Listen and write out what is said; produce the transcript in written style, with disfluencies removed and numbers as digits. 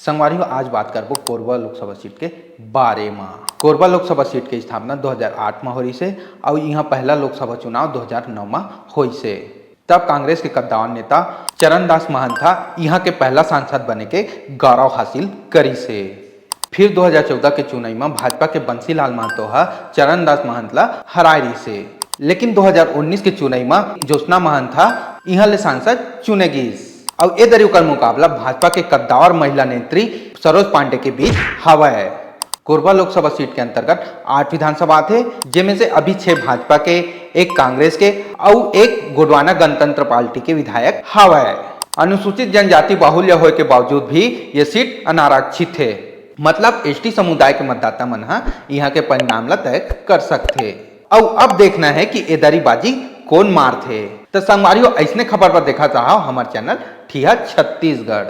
संगवारियों आज बात करबो कोरबा लोकसभा सीट के बारे में। कोरबा लोकसभा सीट के स्थापना 2008 में होरी से और यहाँ पहला लोकसभा चुनाव 2009 में हुई से। तब कांग्रेस के कद्दावर नेता चरणदास महंता यहाँ के पहला सांसद बने के गौरव हासिल करी से। फिर 2014 के चुनाव में भाजपा के बंसीलाल महतो चरणदास महंतला हरायरी से। लेकिन 2019 के चुनाव में ज्योत्सना महंता यहाँ ले सांसद चुने गईस और ए दरी का मुकाबला भाजपा के कद्दावर महिला नेत्री सरोज पांडे के बीच हवा है। कोरबा लोकसभा सीट के अंतर्गत 8 विधानसभा थे, जिनमें से अभी 6 भाजपा के, 1 कांग्रेस के और 1 गोंडवाना गणतंत्र पार्टी के विधायक हवा है। अनुसूचित जनजाति बाहुल्य होने के बावजूद भी ये सीट अनारक्षित है, मतलब एसटी समुदाय के मतदाता मन यहाँ के परिणाम ला तय कर सकते। और अब देखना है कि ए दरीबाजी कौन मार थे। तो संगवारियों ऐसने खबर पर देखा चाहो हमारे चैनल ठिया छत्तीसगढ़।